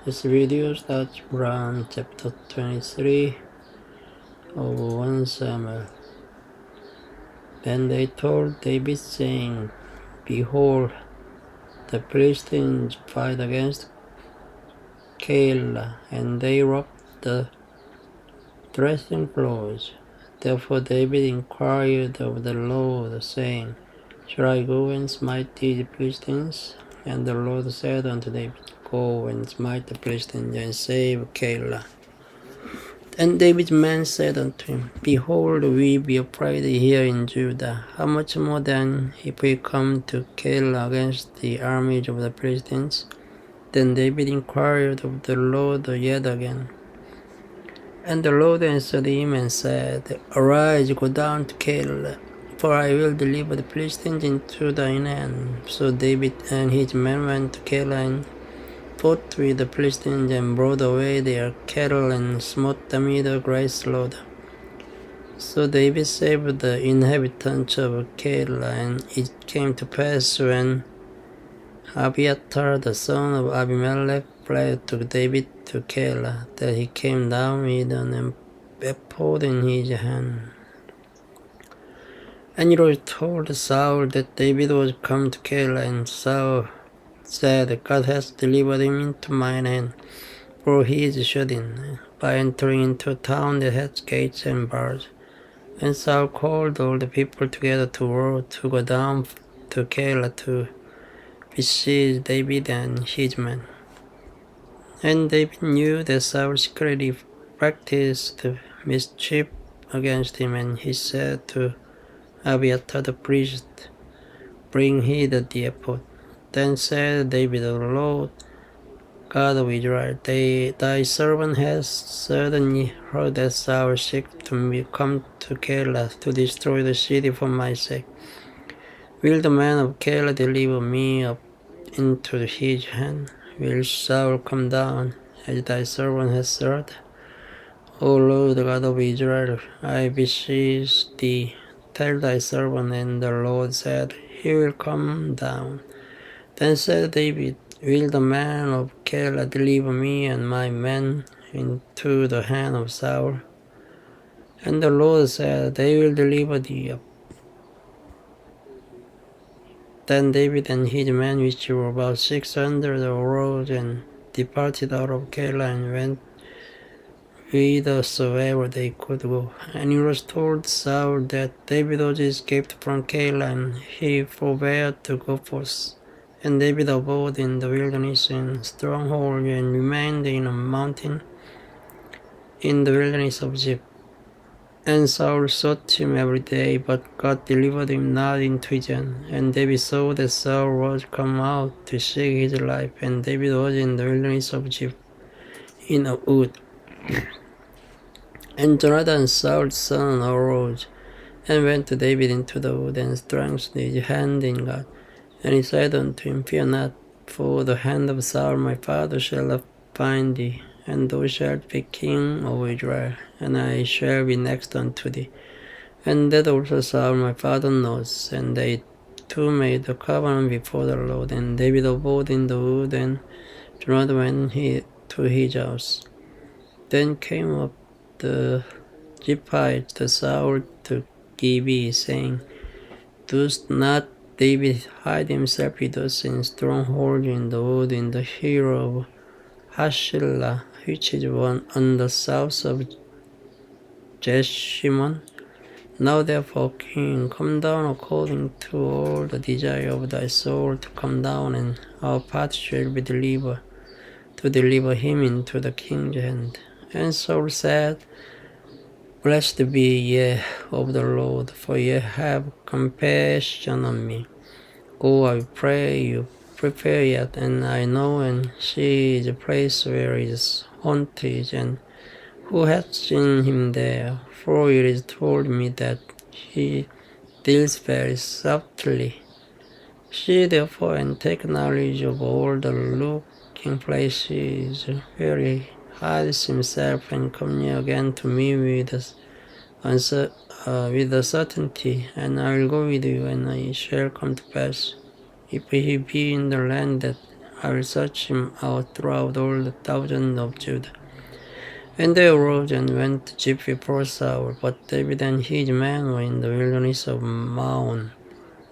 This video starts from chapter 23 of 1 Samuel. Then they told David, saying, Behold, the Philistines fight against Keilah, and they robbed the threshing floors. Therefore David inquired of the Lord, saying, Shall I go and smite these Philistines? And the Lord said unto David, Go and smite the Philistines, and save Keilah. And David's men said unto him, Behold, we be afraid here in Judah. How much more then if we come to Keilah against the armies of the Philistines? Then David inquired of the Lord yet again. And the Lord answered him and said, Arise, go down to Keilah, for I will deliver the Philistines into thine hand. So David and his men went to Keilah and fought with the Philistines and brought away their cattle and smote them with a great slaughter. So David saved the inhabitants of Keilah, and it came to pass when Abiathar the son of Abimelech fled to David to Keilah, that he came down with an ephod in his hand. And it was told Saul that David was come to Keilah, and Saul said, God has delivered him into mine hand, for he is shut in, by entering into a town that has gates and bars. And Saul called all the people together to war, to go down to Keilah to besiege David and his men. And David knew that Saul secretly practiced mischief against him, and he said to Abiathar the priest, Bring hither the ephod. Then said David, O Lord, God of Israel, thy servant has certainly heard that Saul seeketh to come to Keilah to destroy the city for my sake. Will the man of Keilah deliver me up into his hand? Will Saul come down, as thy servant has said? O Lord God of Israel, I beseech thee, tell thy servant. And the Lord said, He will come down. Then said David, Will the man of Keilah deliver me and my men into the hand of Saul? And the Lord said, They will deliver thee up. Then David and his men, which were about 600, arose and departed out of Keilah and went whithersoever they could go. And it was told Saul that David was escaped from Keilah, and he forbore to go forth. And David abode in the wilderness in stronghold, and remained in a mountain in the wilderness of Ziph. And Saul sought him every day, but God delivered him not into his hand. And David saw that Saul was come out to seek his life, and David was in the wilderness of Ziph in a wood. And Jonathan, Saul's son, arose and went to David into the wood, and strengthened his hand in God. And he said unto him, Fear not, for the hand of Saul my father shall not find thee, and thou shalt be king over Israel, and I shall be next unto thee. And that also Saul my father knows. And they two made a covenant before the Lord. And David abode in the wood, and Jonathan went to his house. Then came up the Ziphites, the Saul, to Gabi, saying, Dost not David hide himself with us in stronghold in the wood in the hill of Hachilah, which is one on the south of Jeshimon? Now therefore, King, come down according to all the desire of thy soul to come down, and our part shall be delivered, to deliver him into the king's hand. And Saul said, Blessed be ye of the Lord, for ye have compassion on me. Go, I pray you, prepare yet, and I know and see the place where his haunt is, and who hath seen him there? For it is told me that he deals very softly. See therefore, and take knowledge of all the looking places where he hides himself, and come near again to me with a certainty, and I will go with you, and it shall come to pass, if he be in the land that I will search him out throughout all the thousands of Judah. And they arose and went to Jeep before Saul, but David and his men were in the wilderness of Maon,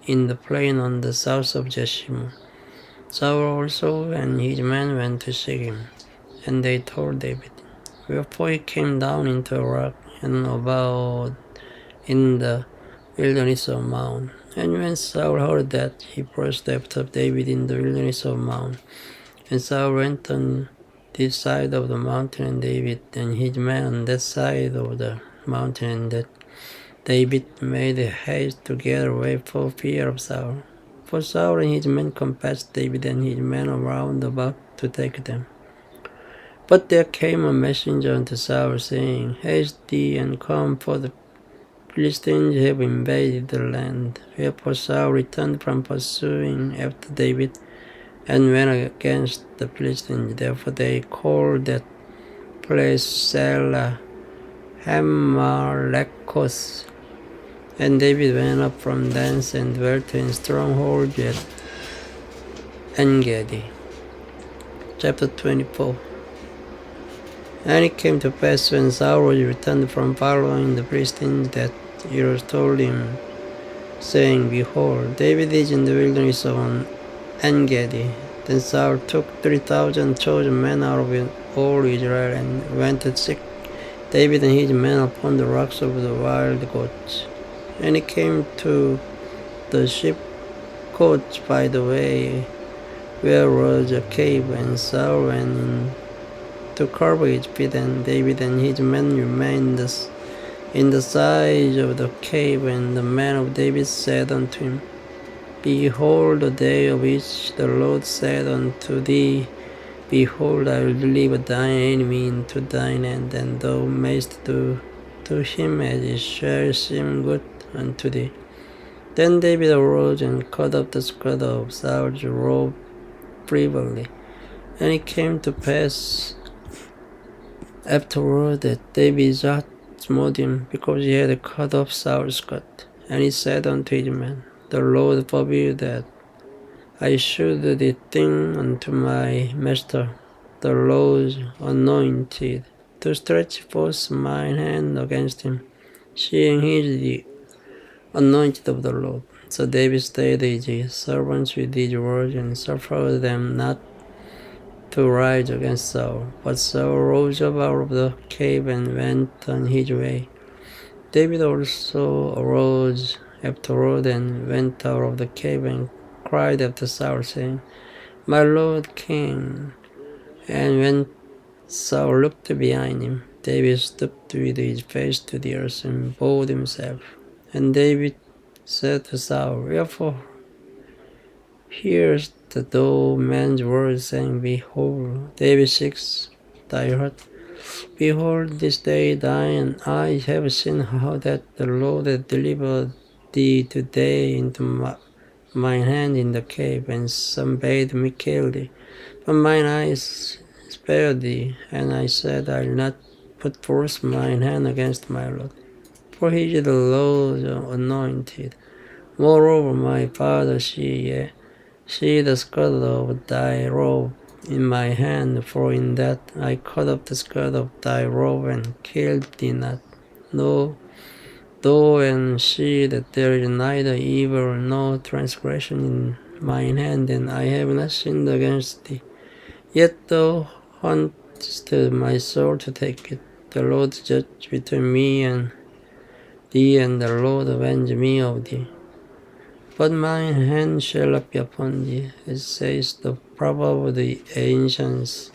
in the plain on the south of Jeshimon. Saul also and his men went to seek him, and they told David. Wherefore he came down into a rock and abode in the wilderness of Maon. And when Saul heard that, he pursued after David in the wilderness of Maon. And Saul went on this side of the mountain, and David and his men on that side of the mountain, and that David made haste to get away for fear of Saul. For Saul and his men compassed David and his men around about to take them. But there came a messenger unto Saul, saying, Haste thee and come, for the Philistines have invaded the land. Wherefore Saul returned from pursuing after David, and went against the Philistines. Therefore they called that place Selah Hamalekos. And David went up from thence and dwelt in stronghold at En-gedi. Chapter 24. And it came to pass when Saul was returned from following the Philistines that it was told him, saying, Behold, David is in the wilderness of En-gedi. Then Saul took 3,000 chosen men out of all Israel, and went to seek David and his men upon the rocks of the wild goats. And he came to the sheep cotes by the way, where was a cave, and Saul went in to cover his feet, and David and his men remained in the side of the cave. And the men of David said unto him, Behold, the day of which the Lord said unto thee, Behold, I will deliver thine enemy into thine hand, and thou mayst do to him as it shall seem good unto thee. Then David arose and cut off the skirt of Saul's robe privily. And it came to pass afterward that David's heart smote him, because he had cut off Saul's skirt. And he said unto his men, The Lord forbid that I should do this thing unto my master, the Lord's anointed, to stretch forth mine hand against him, seeing he is the anointed of the Lord. So David stayed his servants with these words, and suffered them not to rise against Saul. But Saul rose up out of the cave and went on his way. David also arose afterward and went out of the cave and cried after Saul, saying, My Lord King. And when Saul looked behind him, David stooped with his face to the earth and bowed himself. And David said to Saul, Wherefore hearest thou man's words, saying, Behold, David seeks thy heart. Behold, this day thine eyes have seen how that the Lord hath delivered thee today into mine hand in the cave, and some bade me kill thee. But mine eyes spared thee, and I said, I'll not put forth mine hand against my Lord, for he is the Lord's anointed. Moreover, my father, see the skirt of thy robe in my hand, for in that I cut off the skirt of thy robe and killed thee not. No, though and see that there is neither evil nor transgression in mine hand, and I have not sinned against thee. Yet thou huntest my soul to take it. The Lord judge between me and thee, and the Lord avenge me of thee. But mine hand shall not be upon thee, as says the proverb of the ancients.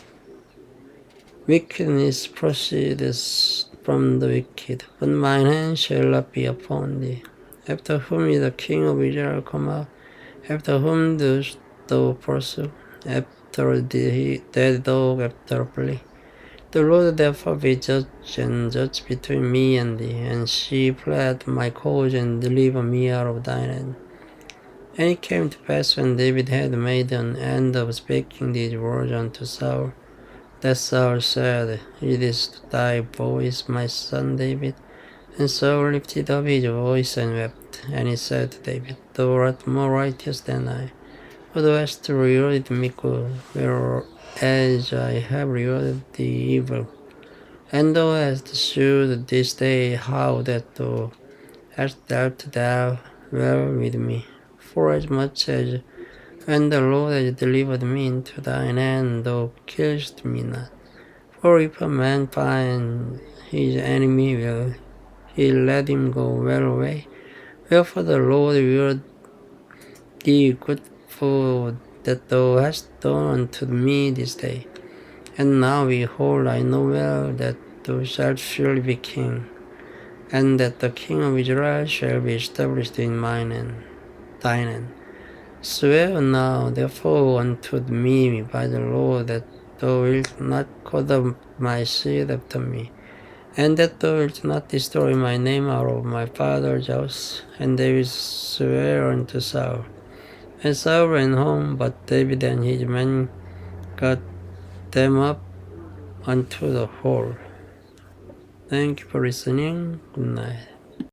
Wickedness proceedeth from the wicked, but mine hand shall not be upon thee. After whom is the king of Israel come out? After whom dost thou pursue? After the dead dog, after a flea. The Lord therefore be judge and judge between me and thee, and she plead my cause and deliver me out of thine hand. And it came to pass when David had made an end of speaking these words unto Saul, that Saul said, It is thy voice, my son David. And Saul lifted up his voice and wept. And he said to David, Thou art more righteous than I, Thou hast rewarded me good, whereas I have rewarded thee evil. And thou hast shewed this day how that thou hast dealt thou well with me. Forasmuch as when the Lord has delivered me into thine hand, thou killest me not. For if a man find his enemy, will he let him go well away? Wherefore the Lord will thee good for that thou hast done unto me this day. And now behold, I know well that thou shalt surely be king, and that the king of Israel shall be established in thine hand. Swear now therefore unto me by the Lord that thou wilt not cut off my seed after me, and that thou wilt not destroy my name out of my father's house. And David sware unto Saul. And Saul ran home, but David and his men got them up unto the hole. Thank you for listening. Good night.